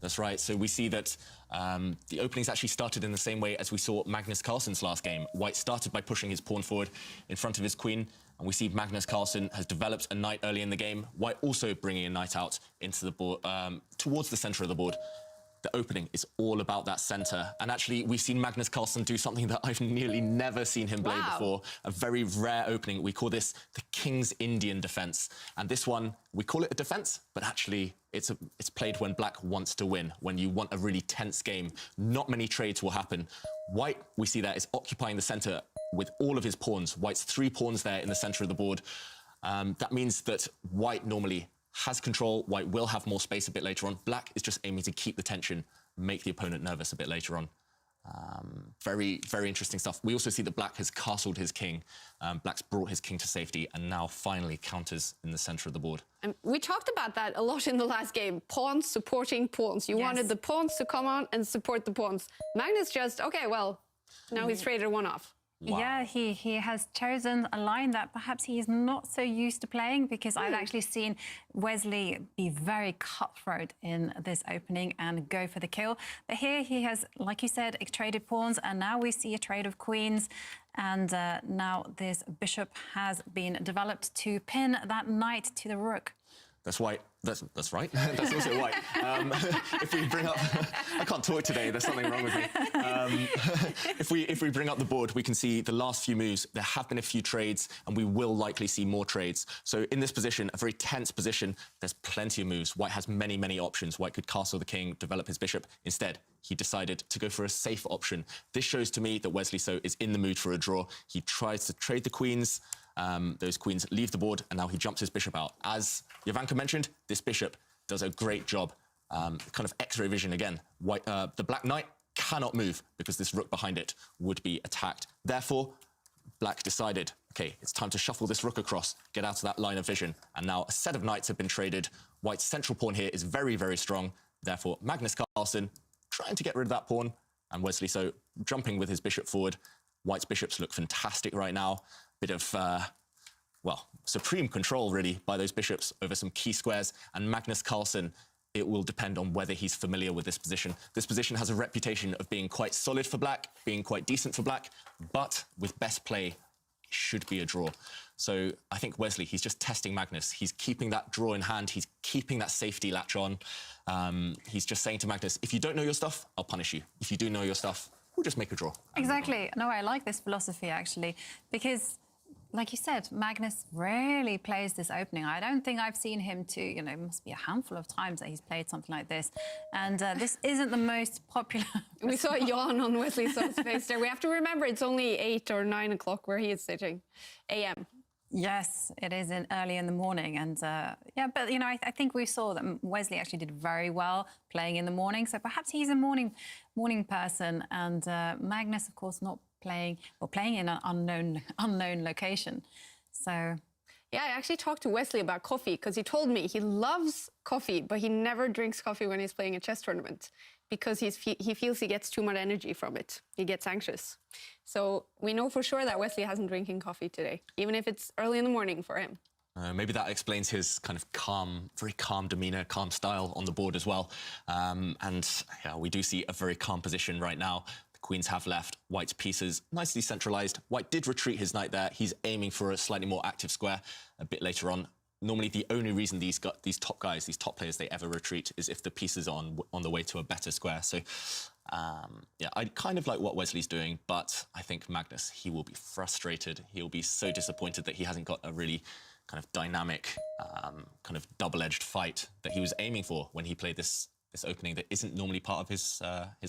That's right. So we see that the openings actually started in the same way as we saw Magnus Carlsen's last game. White started by pushing his pawn forward in front of his queen, and we see Magnus Carlsen has developed a knight early in the game. White also bringing a knight out into the board, towards the centre of the board. The opening is all about that centre. And actually, we've seen Magnus Carlsen do something that I've nearly never seen him play before. A very rare opening. We call this the King's Indian defence. And this one, we call it a defence, but actually it's played when black wants to win, when you want a really tense game. Not many trades will happen. White, we see that, is occupying the centre with all of his pawns. White's 3 pawns there in the centre of the board. That means that White normally has control. White will have more space a bit later on. Black is just aiming to keep the tension, make the opponent nervous a bit later on. Very, very interesting stuff. We also see that black has castled his king. Black's brought his king to safety and now finally counters in the centre of the board. And we talked about that a lot in the last game. Pawns supporting pawns. You wanted the pawns to come on and support the pawns. Magnus just, okay, well, now he's traded one off. Wow. Yeah, he has chosen a line that perhaps he is not so used to playing, because I've actually seen Wesley be very cutthroat in this opening and go for the kill. But here he has, like you said, traded pawns, and now we see a trade of queens. And now this bishop has been developed to pin that knight to the rook. That's white. That's right. That's also white. If we bring up, I can't talk today. There's something wrong with me. If we bring up the board, we can see the last few moves. There have been a few trades, and we will likely see more trades. So in this position, a very tense position, there's plenty of moves. White has many, many options. White could castle the king, develop his bishop. Instead, he decided to go for a safe option. This shows to me that Wesley So is in the mood for a draw. He tries to trade the queens. Those queens leave the board, and now he jumps his bishop out. As Jovanka mentioned, this bishop does a great job. Kind of X-ray vision again. White, the black knight cannot move because this rook behind it would be attacked. Therefore, black decided, okay, it's time to shuffle this rook across, get out of that line of vision. And now a set of knights have been traded. White's central pawn here is very, very strong. Therefore, Magnus Carlsen trying to get rid of that pawn, and Wesley So jumping with his bishop forward. White's bishops look fantastic right now. Bit of, well, supreme control, really, by those bishops over some key squares. And Magnus Carlsen, it will depend on whether he's familiar with this position. This position has a reputation of being quite solid for black, being quite decent for black, but with best play, it should be a draw. So I think Wesley, he's just testing Magnus. He's keeping that draw in hand. He's keeping that safety latch on. He's just saying to Magnus, if you don't know your stuff, I'll punish you. If you do know your stuff, we'll just make a draw. Exactly. No, I like this philosophy, actually, because like you said, Magnus rarely plays this opening. I don't think I've seen him it must be a handful of times that he's played something like this. And this isn't the most popular. We saw a yawn on Wesley So's face there. We have to remember it's only 8 or 9 o'clock where he is sitting, a.m. Yes, it is early in the morning. And yeah, but, I think we saw that Wesley actually did very well playing in the morning. So perhaps he's a morning person. And Magnus, of course, not playing in an unknown location. So yeah, I actually talked to Wesley about coffee, because he told me he loves coffee, but he never drinks coffee when he's playing a chess tournament, because he feels he gets too much energy from it. He gets anxious. So we know for sure that Wesley hasn't drinking coffee today, even if it's early in the morning for him. Maybe that explains his kind of calm, very calm demeanour, calm style on the board as well. And yeah, we do see a very calm position right now. Queens have left, White's pieces nicely centralised. White did retreat his knight there. He's aiming for a slightly more active square a bit later on. Normally, the only reason these top guys, these top players, they ever retreat is if the piece is on the way to a better square. So, yeah, I kind of like what Wesley's doing, but I think Magnus, he will be frustrated. He'll be so disappointed that he hasn't got a really kind of dynamic, kind of double-edged fight that he was aiming for when he played this opening that isn't normally part of his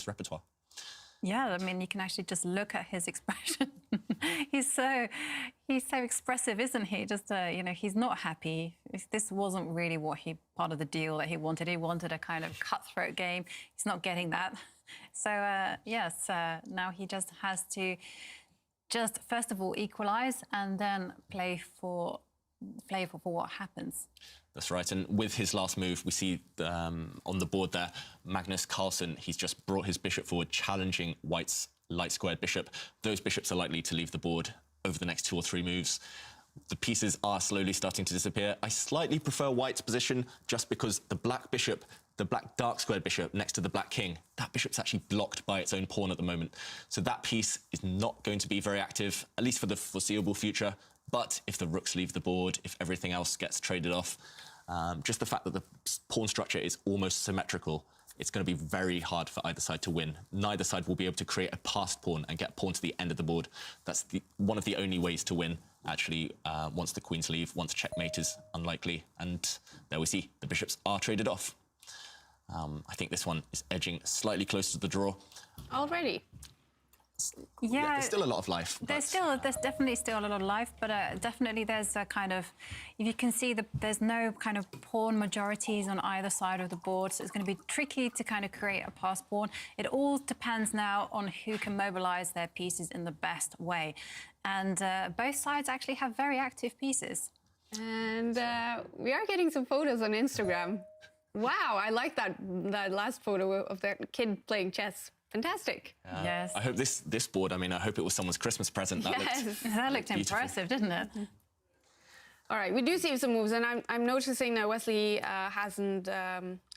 repertoire. Yeah, I mean, you can actually just look at his expression. he's so expressive, isn't he? Just, he's not happy. This wasn't really part of the deal that he wanted. He wanted a kind of cutthroat game. He's not getting that. So, yes, now he just has to first of all, equalise and then play for what happens. That's right, and with his last move, we see on the board there, Magnus Carlsen, he's just brought his bishop forward, challenging White's light-squared bishop. Those bishops are likely to leave the board over the next 2 or 3 moves. The pieces are slowly starting to disappear. I slightly prefer White's position just because the black bishop the black dark squared bishop next to the black king, that bishop's actually blocked by its own pawn at the moment. So that piece is not going to be very active, at least for the foreseeable future. But if the rooks leave the board, if everything else gets traded off, just the fact that the pawn structure is almost symmetrical, it's going to be very hard for either side to win. Neither side will be able to create a passed pawn and get pawn to the end of the board. That's one of the only ways to win, actually, once the queens leave, once checkmate is unlikely. And there we see, the bishops are traded off. I think this one is edging slightly closer to the draw. Already. Yeah, there's still a lot of life. There's definitely still a lot of life, but definitely there's a kind of, if you can see, there's no kind of pawn majorities on either side of the board, so it's going to be tricky to kind of create a pass pawn. It all depends now on who can mobilize their pieces in the best way. And both sides actually have very active pieces. And we are getting some photos on Instagram. Wow, I like that last photo of that kid playing chess. Fantastic. Yes. I hope this board, I mean, I hope it was someone's Christmas present. That looked impressive, didn't it? All right, we do see some moves, and I'm noticing that Wesley hasn't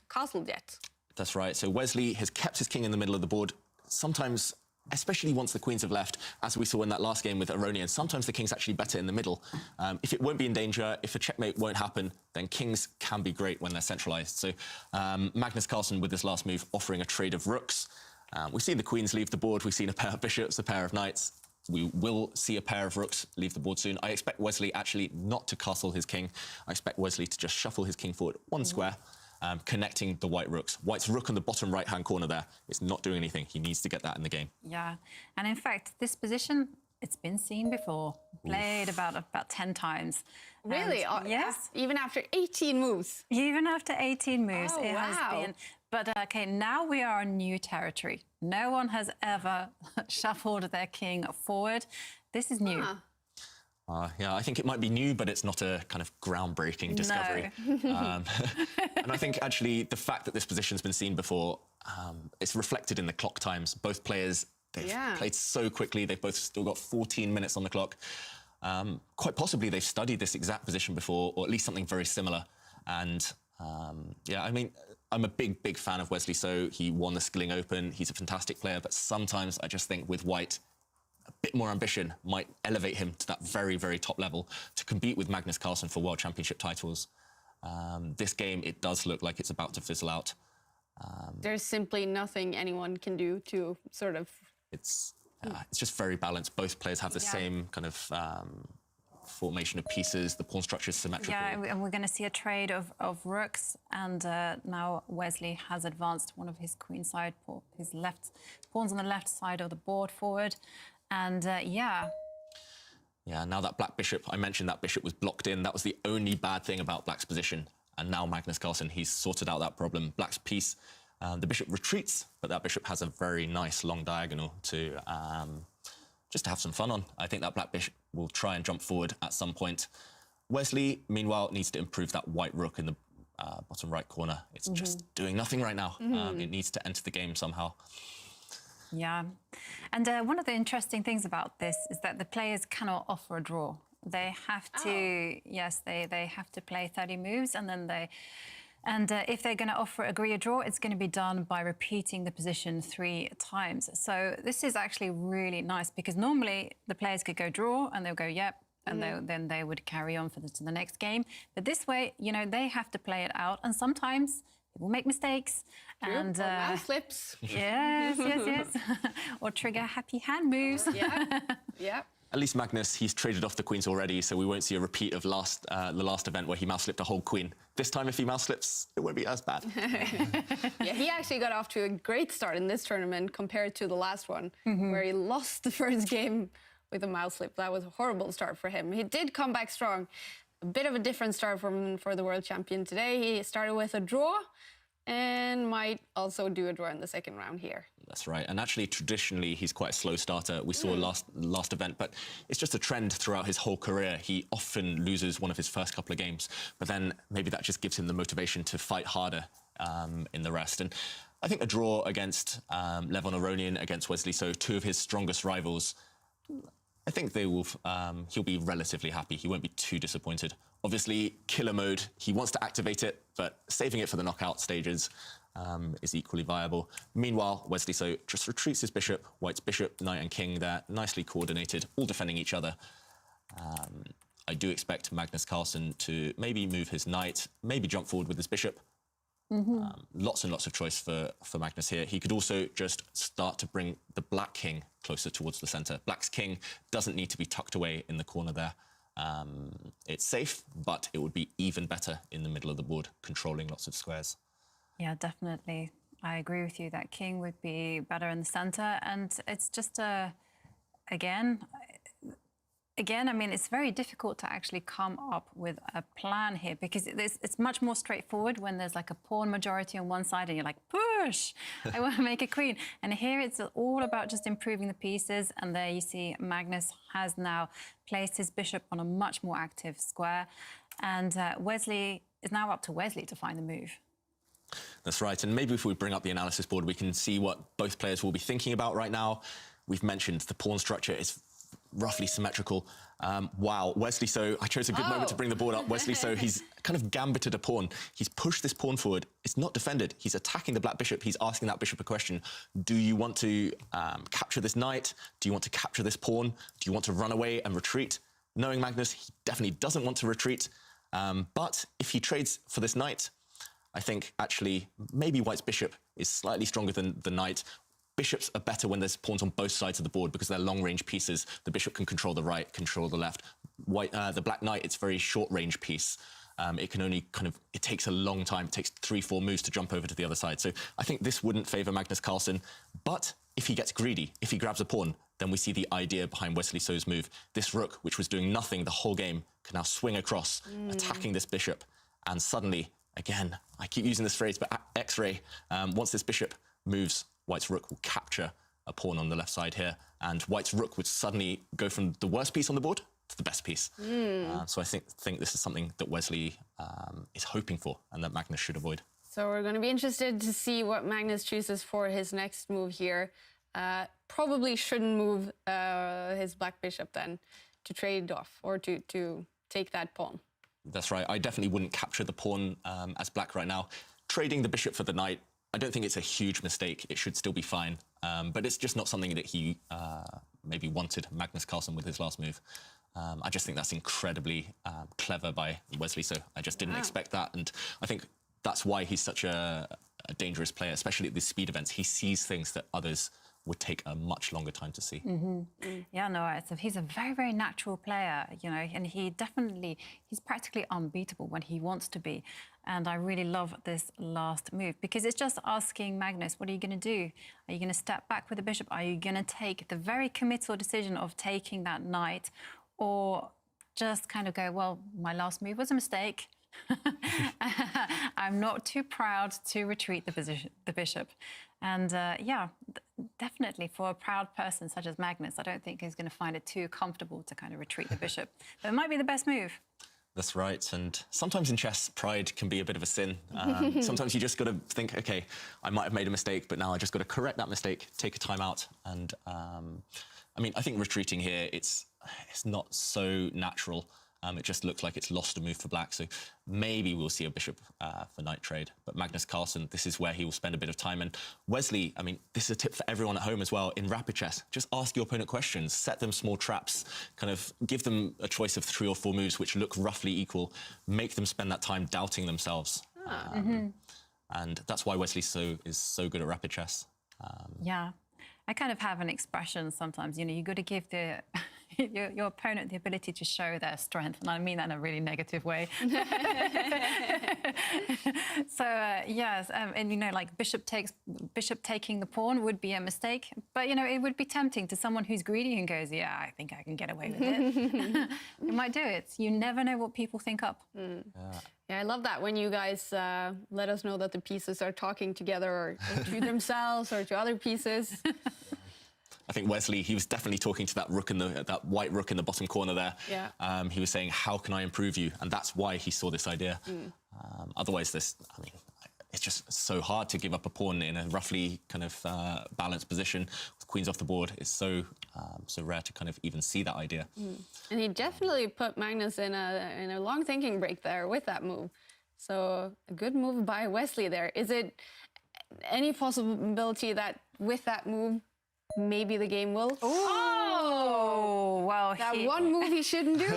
castled yet. That's right. So Wesley has kept his king in the middle of the board. Sometimes, especially once the queens have left, as we saw in that last game with 𝙬𝙬𝙬𝙬, sometimes the king's actually better in the middle. If it won't be in danger, if a checkmate won't happen, then kings can be great when they're centralized. So Magnus Carlsen, with this last move, offering a trade of rooks. We've seen the queens leave the board. We've seen a pair of bishops, a pair of knights. We will see a pair of rooks leave the board soon. I expect Wesley actually not to castle his king. I expect Wesley to just shuffle his king forward one square, connecting the white rooks. White's rook on the bottom right-hand corner there is not doing anything. He needs to get that in the game. Yeah, and in fact, this position, it's been seen before, played about 10 times. Really? Yes. Even after 18 moves? Even after 18 moves, it has been. But, OK, now we are in new territory. No one has ever shuffled their king forward. This is new. Yeah, I think it might be new, but it's not a kind of groundbreaking discovery. No. And I think, actually, the fact that this position's been seen before, it's reflected in the clock times. Both players, they've played so quickly. They've both still got 14 minutes on the clock. Quite possibly they've studied this exact position before, or at least something very similar. And, yeah, I mean, I'm a big fan of Wesley So. He won the Skilling Open. He's a fantastic player, but sometimes I just think with White, a bit more ambition might elevate him to that very top level to compete with Magnus Carlsen for World Championship titles. This game, it does look like it's about to fizzle out. There's simply nothing anyone can do to sort of... It's just very balanced. Both players have the same kind of formation of pieces. The pawn structure is symmetrical. Yeah, and we're going to see a trade of rooks, and now Wesley has advanced one of his queenside, his left pawns on the left side of the board forward, and yeah, now that black bishop, I mentioned that bishop was blocked in. That was the only bad thing about black's position, and now Magnus Carlsen, he's sorted out that problem. Black's piece, the bishop retreats, but that bishop has a very nice long diagonal to just to have some fun on. I think that black bishop will try and jump forward at some point. Wesley, meanwhile, needs to improve that white rook in the bottom right corner. It's just doing nothing right now. It needs to enter the game somehow. Yeah, and one of the interesting things about this is that the players cannot offer a draw. They have to, yes, they have to play 30 moves, and then if they're going to agree a draw, it's going to be done by repeating the position 3 times. So this is actually really nice, because normally the players could go draw and they'll go, yep, and then they would carry on to the next game. But this way, you know, they have to play it out, and sometimes people make mistakes. True. And mouse slips. Yes. Or trigger happy hand moves. Yeah. At least Magnus, he's traded off the queens already, so we won't see a repeat of the last event where he mouse slipped a whole queen. This time, if he mouse slips, it won't be as bad. Yeah, he actually got off to a great start in this tournament compared to the last one, where he lost the first game with a mouse slip. That was a horrible start for him. He did come back strong. A bit of a different start for the world champion today. He started with a draw and might also do a draw in the second round here. That's right. And actually, traditionally, he's quite a slow starter. We saw last event, but it's just a trend throughout his whole career. He often loses one of his first couple of games, but then maybe that just gives him the motivation to fight harder in the rest. And I think a draw against Levon Aronian, against Wesley So, 2 of his strongest rivals, I think they will. He'll be relatively happy. He won't be too disappointed. Obviously, killer mode. He wants to activate it, but saving it for the knockout stages is equally viable. Meanwhile, Wesley so just retreats his bishop. White's bishop, knight, and king there, nicely coordinated, all defending each other. I do expect Magnus Carlsen to maybe move his knight, maybe jump forward with his bishop. Lots and lots of choice for Magnus here. He could also just start to bring the black king closer towards the centre. Black's king doesn't need to be tucked away in the corner there. It's safe, but it would be even better in the middle of the board, controlling lots of squares. Yeah, definitely. I agree with you that king would be better in the centre. And it's just, again, I mean, it's very difficult to actually come up with a plan here because it's much more straightforward when there's like a pawn majority on one side and you're like, push, I want to make a queen. And here it's all about just improving the pieces. And there you see Magnus has now placed his bishop on a much more active square. And Wesley, is now up to Wesley to find the move. That's right. And maybe if we bring up the analysis board, we can see what both players will be thinking about right now. We've mentioned the pawn structure is roughly symmetrical. Wow, Wesley so I chose a good moment to bring the board up. Wesley so he's kind of gambited a pawn. He's pushed this pawn forward. It's not defended. He's attacking the black bishop. He's asking that bishop a question. Do you want to capture this knight? Do you want to capture this pawn? Do you want to run away and retreat? Knowing Magnus, he definitely doesn't want to retreat. But if he trades for this knight, I think actually maybe White's bishop is slightly stronger than the knight. Bishops are better when there's pawns on both sides of the board because they're long-range pieces. The bishop can control the right, control the left. The black knight, it's a very short-range piece. It can only it takes a long time. It takes 3-4 moves to jump over to the other side. So I think this wouldn't favour Magnus Carlsen. But if he gets greedy, if he grabs a pawn, then we see the idea behind Wesley So's move. This rook, which was doing nothing the whole game, can now swing across, attacking this bishop. And suddenly, again, I keep using this phrase, but X-ray, once this bishop moves, White's rook will capture a pawn on the left side here, and White's rook would suddenly go from the worst piece on the board to the best piece. So I think this is something that Wesley is hoping for and that Magnus should avoid. So we're going to be interested to see what Magnus chooses for his next move here. Probably shouldn't move his black bishop then to trade off or to take that pawn. That's right. I definitely wouldn't capture the pawn as black right now. Trading the bishop for the knight, I don't think it's a huge mistake. It should still be fine. But it's just not something that he maybe wanted, Magnus Carlsen, with his last move. I just think that's incredibly clever by Wesley. So I just didn't expect that. And I think that's why he's such a dangerous player, especially at these speed events. He sees things that others would take a much longer time to see. Yeah, no, so he's a very, very natural player, you know, and he's practically unbeatable when he wants to be. And I really love this last move because it's just asking Magnus, what are you going to do? Are you going to step back with the bishop? Are you going to take the very committal decision of taking that knight, or just kind of go, well, my last move was a mistake. I'm not too proud to retreat the bishop. And yeah, definitely for a proud person such as Magnus, I don't think he's going to find it too comfortable to kind of retreat the bishop. But it might be the best move. That's right. And sometimes in chess, pride can be a bit of a sin. Sometimes you just got to think, OK, I might have made a mistake, but now I just got to correct that mistake, take a time out. And I mean, I think retreating here, it's not so natural. It just looks like it's lost a move for black. So maybe we'll see a bishop for knight trade. But Magnus Carlsen, this is where he will spend a bit of time. And Wesley, I mean, this is a tip for everyone at home as well. In rapid chess, just ask your opponent questions, set them small traps, kind of give them a choice of 3 or 4 moves which look roughly equal, make them spend that time doubting themselves. And that's why Wesley is so good at rapid chess. Yeah, I kind of have an expression sometimes, you know, you got to give your opponent the ability to show their strength, and I mean that in a really negative way. So yes, and you know, like bishop taking the pawn would be a mistake, but you know, it would be tempting to someone who's greedy and goes, yeah, I think I can get away with it. You might do it. You never know what people think up. Yeah, I love that when you guys let us know that the pieces are talking together or to themselves or to other pieces. I think Wesley, he was definitely talking to that rook in that white rook in the bottom corner there. Yeah. He was saying, how can I improve you? And that's why he saw this idea. Otherwise, I mean, it's just so hard to give up a pawn in a roughly kind of balanced position with queens off the board. It's so rare to kind of even see that idea. And he definitely put Magnus in a long thinking break there with that move. So a good move by Wesley there. Is it any possibility that with that move, maybe the game will? Oh, well, that one move he shouldn't do.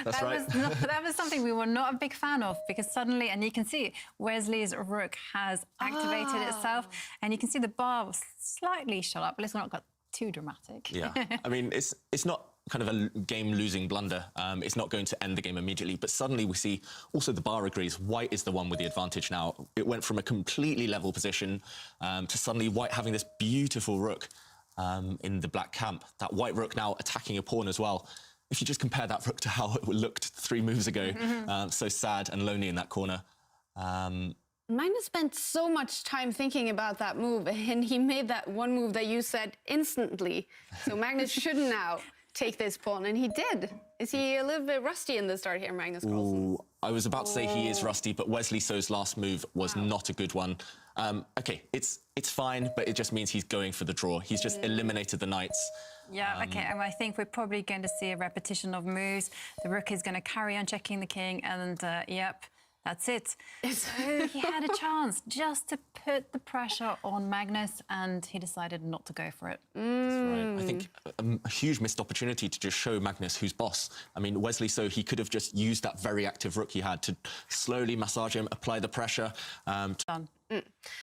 That's right. That was something we were not a big fan of, because suddenly, and you can see Wesley's rook has activated itself, and you can see the bar was slightly shot up, but let's not get too dramatic. Yeah, I mean, it's not kind of a game-losing blunder. It's not going to end the game immediately, but suddenly we see also the bar agrees. White is the one with the advantage now. It went from a completely level position to suddenly White having this beautiful rook in the black camp. That white rook now attacking a pawn as well. If you just compare that rook to how it looked 3 moves ago, so sad and lonely in that corner. Magnus spent so much time thinking about that move, and he made that one move that you said instantly. So Magnus shouldn't now take this pawn, and he did. Is he a little bit rusty in the start here, Magnus Carlsen? I was about to say he is rusty, but Wesley So's last move was not a good one. OK, it's fine, but it just means he's going for the draw. He's just eliminated the knights. Yeah, OK, and I think we're probably going to see a repetition of moves. The rook is going to carry on checking the king, and yep, that's it. So he had a chance just to put the pressure on Magnus, and he decided not to go for it. That's right. I think a huge missed opportunity to just show Magnus who's boss. I mean, Wesley So, he could have just used that very active rook he had to slowly massage him, apply the pressure. Done.